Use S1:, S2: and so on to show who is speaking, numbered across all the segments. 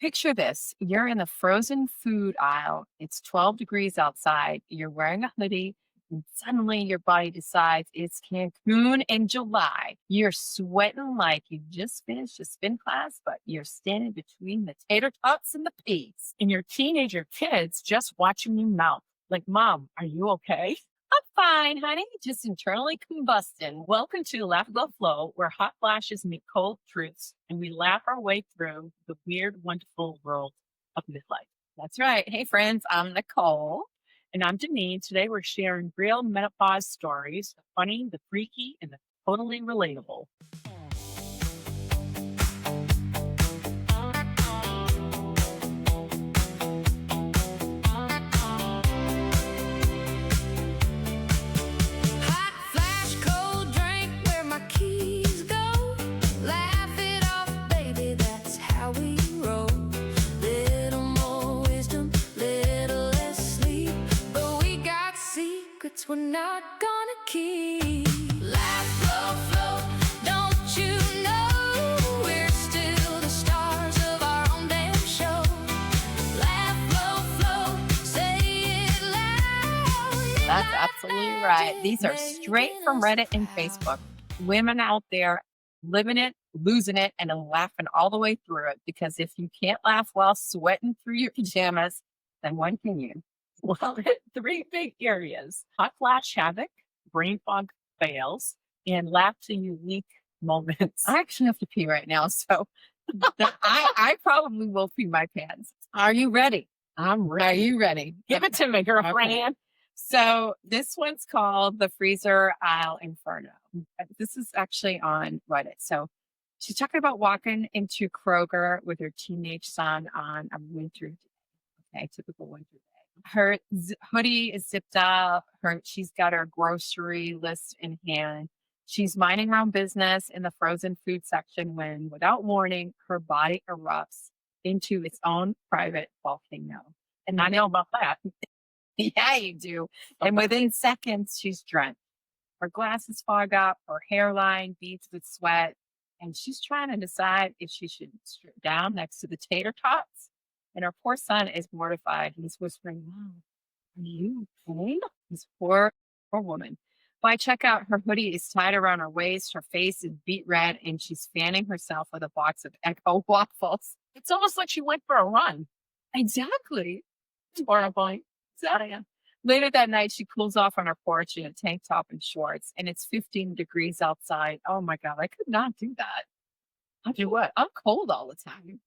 S1: Picture this. You're in the frozen food aisle. It's 12 degrees outside. You're wearing a hoodie, and suddenly your body decides it's Cancun in July. You're sweating like you just finished a spin class, but you're standing between the tater tots and the peas.
S2: And your teenager kids just watching you melt. Like, Mom, are you okay?
S1: I'm fine, honey. Just internally combusting.
S2: Welcome to Laughable Flow, where hot flashes meet cold truths, and we laugh our way through the weird, wonderful world of midlife.
S1: That's right. Hey, friends, I'm Nicole.
S2: And I'm Daneen. Today we're sharing real menopause stories, the funny, the freaky, and the totally relatable.
S3: Hot flash, cold drink, where my keys go. Laugh it off, baby, that's how we roll. Little more wisdom, little less sleep, but we got secrets we're not gonna keep. Laugh, flow, flow, don't you know we're still the stars of our own damn show? Laugh, flow, flow, say it loud.
S1: That's absolutely right. These are straight from Reddit and Facebook. Women out there living it, losing it, and then laughing all the way through it. Because if you can't laugh while sweating through your pajamas, then when can you?
S2: Well, three big areas: hot flash havoc, brain fog fails, and laugh to unique moments.
S1: I actually have to pee right now, so I probably will pee my pants. Are you ready?
S2: I'm
S1: Are
S2: ready.
S1: you ready?
S2: Give it to me, girlfriend.
S1: Okay. So this one's called the Freezer Aisle Inferno. This is actually on Reddit. So she's talking about walking into Kroger with her teenage son on a winter day. Okay, typical winter day. Her hoodie is zipped up. She's got her grocery list in hand. She's minding her own business in the frozen food section when, without warning, her body erupts into its own private volcano.
S2: And I know about that.
S1: Yeah, you do. And within seconds, she's drenched. Her glasses fog up, her hairline beads with sweat, and she's trying to decide if she should strip down next to the tater tots. And her poor son is mortified. He's whispering, Mom, are you okay? This poor woman. By checkout, her hoodie is tied around her waist, her face is beet red, and she's fanning herself with a box of Echo waffles.
S2: It's almost like she went for a run.
S1: Exactly.
S2: It's horrifying.
S1: Later that night, she cools off on her porch in a tank top and shorts, and it's 15 degrees outside. Oh my God, I could not do that.
S2: Do what?
S1: I'm cold all the time.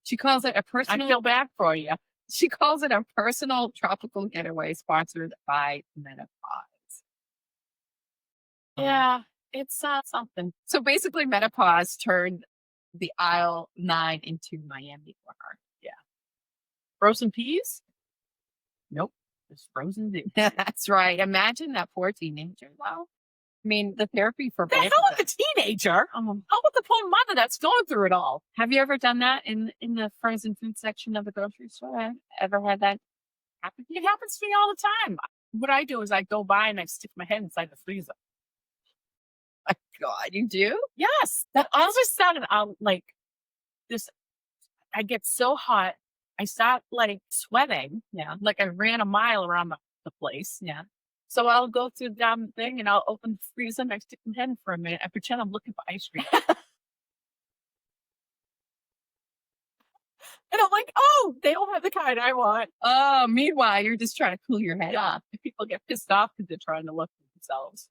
S1: She calls it a
S2: I
S1: personal.
S2: feel bad for you.
S1: She calls it a personal tropical getaway sponsored by Menopause.
S2: Yeah, it's something.
S1: So basically, Menopause turned the aisle 9 into Miami for her.
S2: Frozen peas? Nope. Just frozen peas.
S1: That's right. Imagine that poor teenager. Well, I mean, the therapy for
S2: The
S1: both
S2: hell
S1: of
S2: with
S1: them.
S2: the teenager? How about the poor mother that's going through it all?
S1: Have you ever done that in the frozen food section of the grocery store? Ever had that happen?
S2: It happens to me all the time. What I do is I go by and I stick my head inside the freezer.
S1: My God, you do?
S2: Yes. That all of a sudden I'll like this. I get so hot. I start like sweating.
S1: Yeah.
S2: Like I ran a mile around the place.
S1: Yeah.
S2: So I'll go through the damn thing and I'll open the freezer and I stick my head in for a minute. I pretend I'm looking for ice cream. And I'm like, oh, they don't have the kind I want.
S1: Oh, meanwhile, you're just trying to cool your head
S2: Yeah.
S1: off.
S2: People get pissed off because they're trying to look for themselves.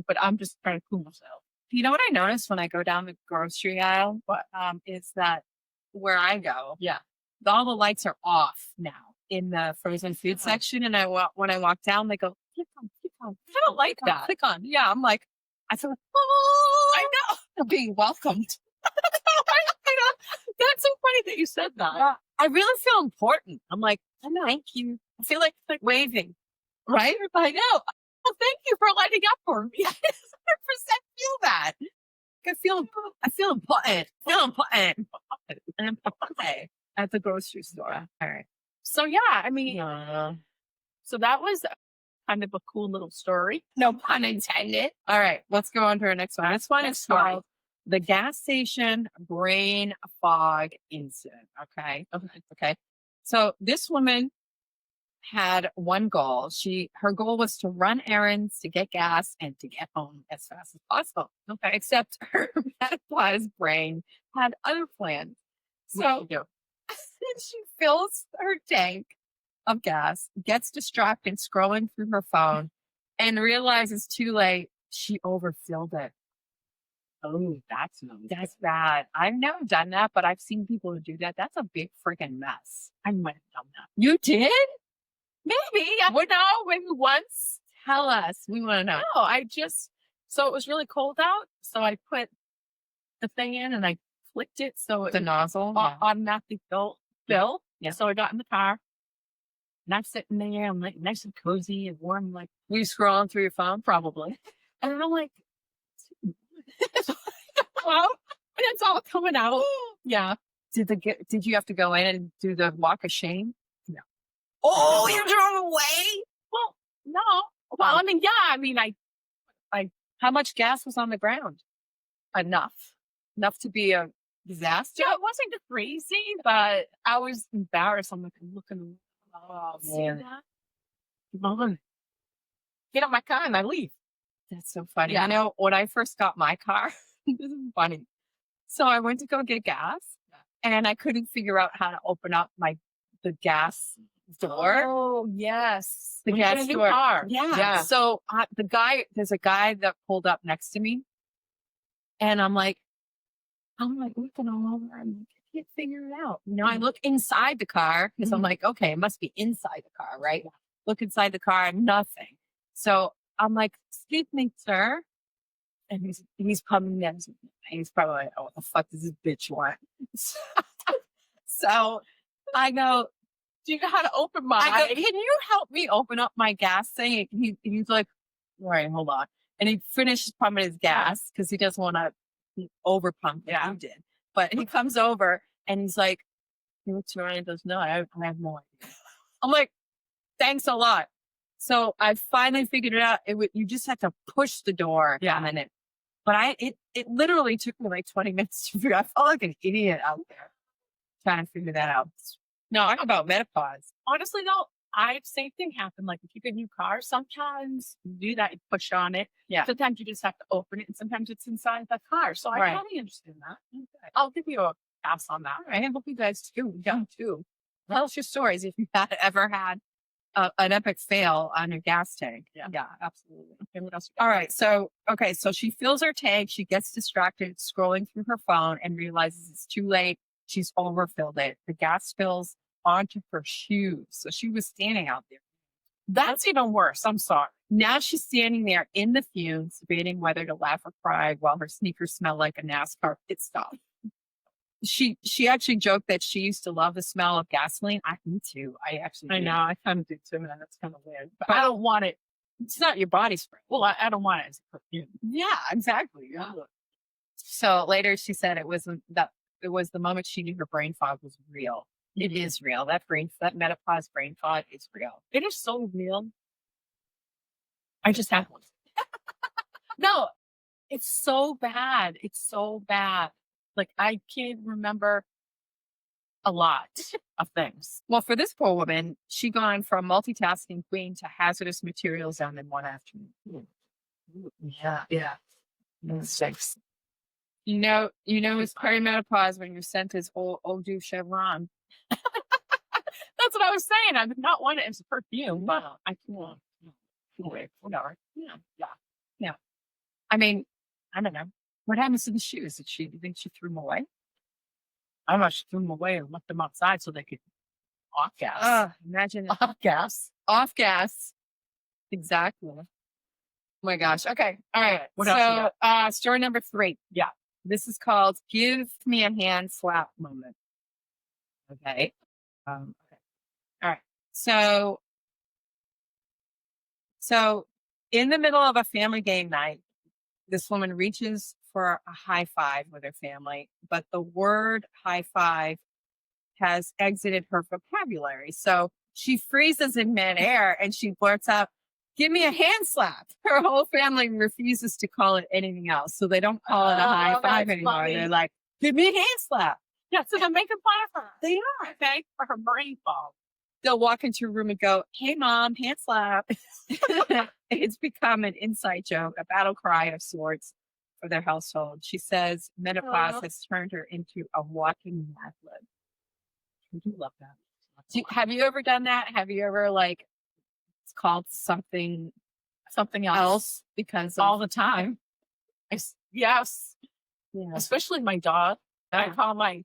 S2: But I'm just trying to cool myself.
S1: You know what I noticed when I go down the grocery aisle? Is that where I go,
S2: Yeah.
S1: all the lights are off now in the frozen food section. And when I walk down, they go, click on.
S2: I don't like that.
S1: Click on. Yeah, I'm like, I feel like, oh,
S2: I know.
S1: I'm being welcomed.
S2: I know. That's so funny that you said that.
S1: I really feel important. I'm like,
S2: I know.
S1: thank you. I feel like waving, right?
S2: I know. Well, thank you for lighting up for me.
S1: 100% feel that. I feel important. Okay. At the grocery store. All right.
S2: So yeah, I mean, so that was kind of a cool little story.
S1: No pun intended. All right, let's go on to our next one. This one is
S2: Next story.
S1: called the gas station brain fog incident. Okay. Okay. So this woman had one goal. Her goal was to run errands, to get gas, and to get home as fast as possible. Okay. Except her menopause brain had other plans. So she fills her tank of gas, gets distracted scrolling through her phone, and realizes too late she overfilled it.
S2: Oh, that's
S1: Bad. I've never done that, but I've seen people who do that. That's a big freaking mess.
S2: I might have done that.
S1: You did?
S2: Maybe. I don't know. Maybe once.
S1: Tell us. We want to know.
S2: No, so it was really cold out. So I put the thing in and I flicked it. So it
S1: The nozzle.
S2: automatically fill.
S1: Yeah.
S2: So I got in the car and I'm sitting there. I'm like nice and cozy and warm, like
S1: Were you scrolling through your phone?
S2: probably. And I'm like, well, and it's all coming out.
S1: Yeah. Did you have to go in and do the walk of shame?
S2: No.
S1: Oh, you drove away?
S2: Well, no. Well, I mean, yeah. I mean,
S1: How much gas was on the ground? Enough to be a disaster.
S2: it wasn't crazy, but I was embarrassed. I'm like looking. Oh, see
S1: Man.
S2: that? Well, get out my car and I leave.
S1: That's so funny.
S2: Yeah.
S1: You know, when I first got my car, this is funny. So I went to go get gas and I couldn't figure out how to open up the gas door.
S2: Oh, yes.
S1: The
S2: When you get
S1: gas
S2: a new
S1: door.
S2: car.
S1: Yeah. So there's a guy that pulled up next to me and I'm like looking all over. I'm like, I can't figure it out. You know, I look inside the car because I'm like, okay, it must be inside the car, right? Look inside the car, nothing. So I'm like, excuse me, sir. And he's coming in. He's probably like, oh, what the fuck does this bitch want? So I go,
S2: Do you know how to open mine?
S1: can you help me open up my gas thing? He's like, all right, hold on. And he finishes pumping his gas because he doesn't want to over pump like you did. But he comes over and he's like, what's your name? He goes, no, I have no idea. I'm like, thanks a lot. So I finally figured it out. You just had to push the door.
S2: Yeah.
S1: And then but it literally took me like 20 minutes to figure out. I felt like an idiot out there trying to figure that out. No, I'm about menopause.
S2: Honestly, though, same thing happened. Like if you get a new car, sometimes you do that, you push on it.
S1: Yeah.
S2: Sometimes you just have to open it, and sometimes it's inside the car. So I
S1: Right.
S2: totally understand that. Okay. I'll give you a pass on that.
S1: All right. I hope you guys too. Young too. Tell us your stories if you had ever had an epic fail on your gas tank.
S2: Yeah.
S1: Yeah, absolutely.
S2: Okay, what else?
S1: All right. So she fills her tank. She gets distracted scrolling through her phone and realizes it's too late. She's overfilled it. The gas spills onto her shoes. So she was standing out there.
S2: That's even worse. I'm sorry.
S1: Now she's standing there in the fumes, debating whether to laugh or cry while her sneakers smell like a NASCAR pit stop. She actually joked that she used to love the smell of gasoline. Me too. I
S2: I
S1: do.
S2: know. I kind of do too, and that's kind of weird. But I don't want it.
S1: It's not your body spray.
S2: Well, I don't want it as a perfume.
S1: Yeah, exactly. Yeah. So later she said it was the moment she knew her brain fog was real. It is real. That menopause brain fog is real.
S2: It is so real. I just had one. No, it's so bad. It's so bad. Like I can't remember a lot of things.
S1: Well, for this poor woman, she gone from multitasking queen to hazardous materials down in one afternoon.
S2: Yeah. Yeah.
S1: Six. You know, it's perimenopause when your scent is eau de chevron.
S2: That's what I was saying. I did not want it as a perfume, but I can't.
S1: Anyway, whatever.
S2: Yeah.
S1: I mean, I don't know. What happens to the shoes? Do you think she threw them away?
S2: I must threw them away and left them outside so they could off gas.
S1: Imagine
S2: Off gas.
S1: off gas. Exactly. Oh my gosh. Okay. All right.
S2: What else you
S1: Story number 3.
S2: Yeah.
S1: This is called "Give Me a Hand Slap Moment." Okay. Okay. All right. So in the middle of a family game night, this woman reaches for a high five with her family, but the word high five has exited her vocabulary. So she freezes in midair and she blurts out, give me a hand slap. Her whole family refuses to call it anything else. So they don't call it a high
S2: Oh,
S1: five
S2: that's
S1: anymore.
S2: funny.
S1: They're like, give me a hand slap.
S2: Yeah, so they're making fun of her.
S1: They are.
S2: Okay, for her brain fog.
S1: They'll walk into a room and go, hey, mom, hand slap. It's become an inside joke, a battle cry of sorts for their household. She says menopause
S2: Oh.
S1: has turned her into a walking mad lib.
S2: I do love that.
S1: Have you ever done that? Have you ever like called something
S2: Something else.
S1: else because of,
S2: All the time. Yes.
S1: yeah.
S2: Especially my dog. I
S1: Yeah.
S2: call my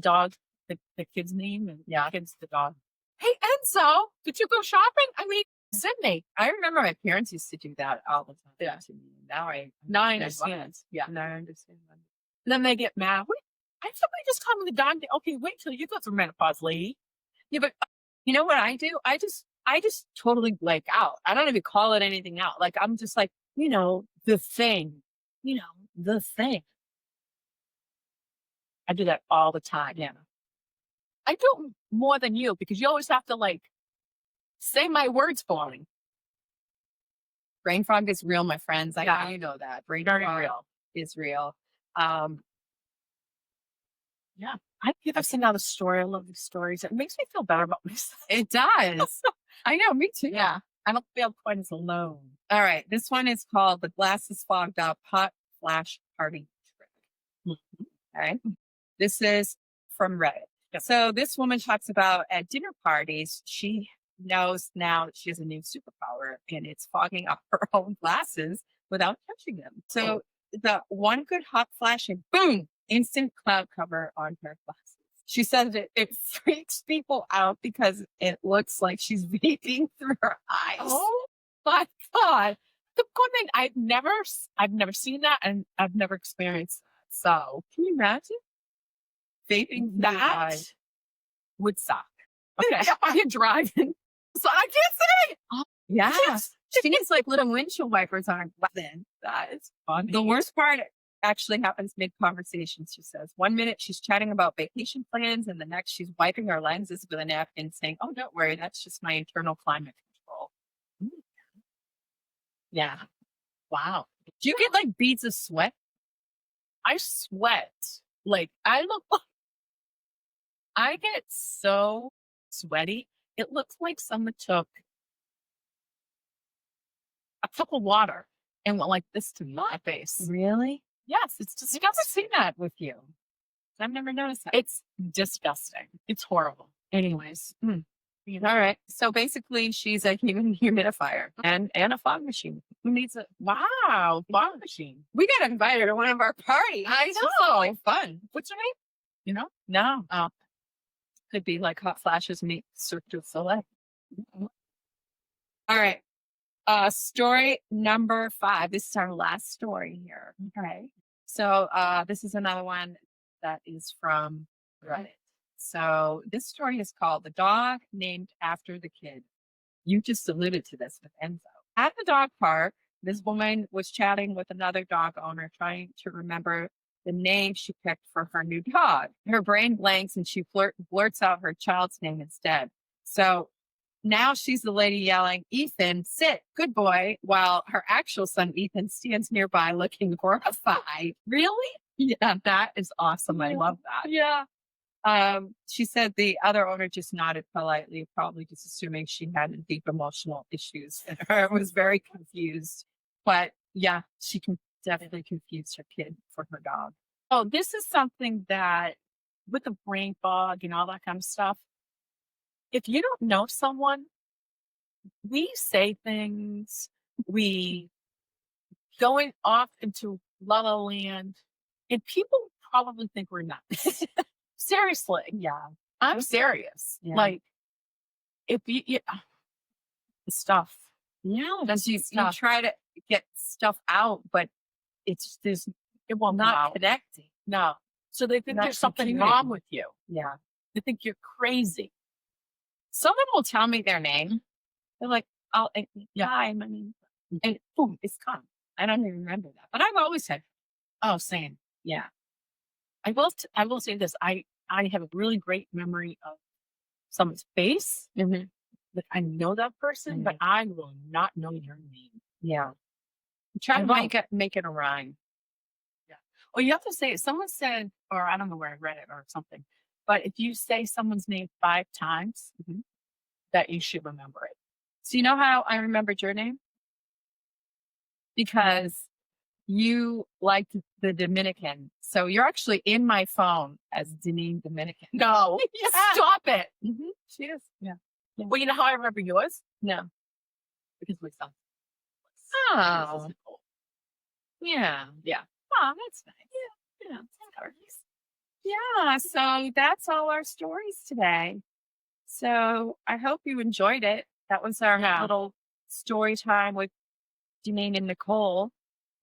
S2: dog the kid's name and
S1: Yeah.
S2: the kid's the dog. Hey, Enzo, did you go shopping? I mean, Sydney.
S1: I remember my parents used to do that all the time.
S2: Yeah.
S1: To me. Now I
S2: Now I
S1: understand why.
S2: understand. Yeah.
S1: Now I understand. Why.
S2: Then they get mad. Wait, I somebody just called me the dog. Okay, wait till you go through menopause, lady.
S1: Yeah, but you know what I do? I just totally blank out. I don't even call it anything out. Like I'm just like, the thing. The thing.
S2: I do that all the time.
S1: Yeah.
S2: I do it more than you because you always have to like say my words for me.
S1: Brain fog is real, my friends. I
S2: Yeah.
S1: know you know that. Brain
S2: Very
S1: fog
S2: real.
S1: is real.
S2: Yeah. I give us another story. I love these stories. It makes me feel better about myself.
S1: It does. I know, me too.
S2: Yeah. I don't feel quite as alone.
S1: All right. This one is called The Glasses Fogged Up Hot Flash Party Trick. All right. This is from Reddit.
S2: Yep.
S1: So this woman talks about at dinner parties, she knows now that she has a new superpower and it's fogging up her own glasses without touching them. So the one good hot flash and boom, instant cloud cover on her glasses. She says it freaks people out because it looks like she's vaping through her eyes.
S2: Oh my God. The good thing, I've never seen that and I've never experienced that. So
S1: Can you imagine? Vaping through your
S2: that
S1: eyes.
S2: would suck. Okay. Are you driving? So I can't say.
S1: Yeah.
S2: Yes.
S1: She needs like little windshield wipers on her glasses.
S2: That is funny.
S1: The worst part actually happens mid-conversation, she says. 1 minute she's chatting about vacation plans, and the next she's wiping her lenses with a napkin saying, oh, don't worry, that's just my internal climate control.
S2: Yeah. Wow.
S1: Do you get like beads of sweat?
S2: I sweat. Like I get so sweaty. It looks like someone took a cup of water and went like this to my face.
S1: Really?
S2: Yes, it's
S1: I've never
S2: disgusting.
S1: seen that with you. I've never noticed that.
S2: It's disgusting. It's horrible. Anyways.
S1: All right. So basically, she's a human humidifier and a fog machine. Who needs it?
S2: Wow. Fog machine.
S1: We got invited to one of our parties.
S2: I
S1: This was
S2: know.
S1: like fun.
S2: What's your name? You know?
S1: No.
S2: Oh.
S1: Could be like hot flashes meet Cirque du Soleil. All right. Story number 5. This is our last story here. Okay. So this is another one that is from Reddit. So this story is called The Dog Named After the Kid. You just alluded to this with Enzo. At the dog park, this woman was chatting with another dog owner trying to remember the name she picked for her new dog. Her brain blanks and she blurts out her child's name instead. So now she's the lady yelling, Ethan, sit, good boy, while her actual son, Ethan, stands nearby looking horrified.
S2: Really?
S1: Yeah.
S2: That is awesome. I
S1: Yeah.
S2: love that.
S1: Yeah. She said the other owner just nodded politely, probably just assuming she had deep emotional issues and was very confused. But yeah, she can definitely confuse her kid for her dog.
S2: Oh, this is something that with the brain fog and all that kind of stuff, if you don't know someone, we say things, we going off into la la land, and people probably think we're nuts. Seriously.
S1: Yeah.
S2: I'm serious.
S1: Yeah.
S2: Like, if you the stuff.
S1: Yeah.
S2: That's
S1: You
S2: stuff.
S1: try to get stuff out, but it's just
S2: It will
S1: not
S2: not.
S1: connecting.
S2: No. So they think
S1: Not
S2: there's something
S1: computing.
S2: wrong with you.
S1: Yeah.
S2: They think you're crazy.
S1: Someone will tell me their name. They're like,
S2: Yeah.
S1: hi, my name. And boom, it's gone. I don't even remember that. But I've always said,
S2: Oh, same.
S1: yeah.
S2: I will say this. I have a really great memory of someone's face, Like I know that person, but I will not know your name.
S1: Yeah.
S2: Try
S1: I
S2: to
S1: might make it a rhyme.
S2: Or you have to say it. Someone said, or I don't know where I read it or something, but if you say someone's name 5 times, that you should remember it.
S1: So you know how I remembered your name? Because you liked the Dominican. So you're actually in my phone as Daneen Dominican.
S2: No,
S1: Yeah.
S2: stop it.
S1: She is. Yeah.
S2: Well, you know how I remember yours?
S1: No.
S2: Because we sound.
S1: Oh. Yeah.
S2: Yeah.
S1: Oh, that's nice. Yeah. Yeah. So that's all our stories today. So I hope you enjoyed it. That was our little story time with Daneen and Nicole.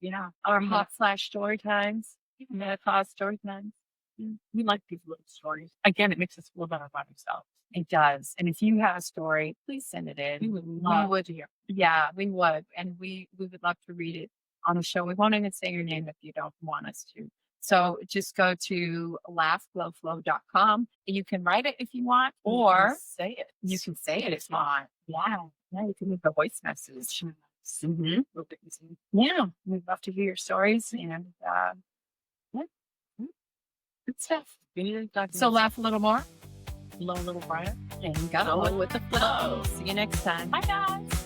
S2: Yeah.
S1: Our hot flash story times. Menopause story times.
S2: We like these little stories. Again, it makes us feel better about ourselves.
S1: It does. And if you have a story, please send it in.
S2: We would love to hear.
S1: Yeah, we would. And we would love to read it on the show. We won't even say your name if you don't want us to. So just go to laughglowflow.com. You can write it if you want, or
S2: say it.
S1: you can say it if you want. Yeah. Yeah, you can leave a voice message. Yeah, we'd love to hear your stories. And good stuff. So laugh a little more.
S2: Little Brian.
S1: And go with the flow. See you next time.
S2: Bye, guys.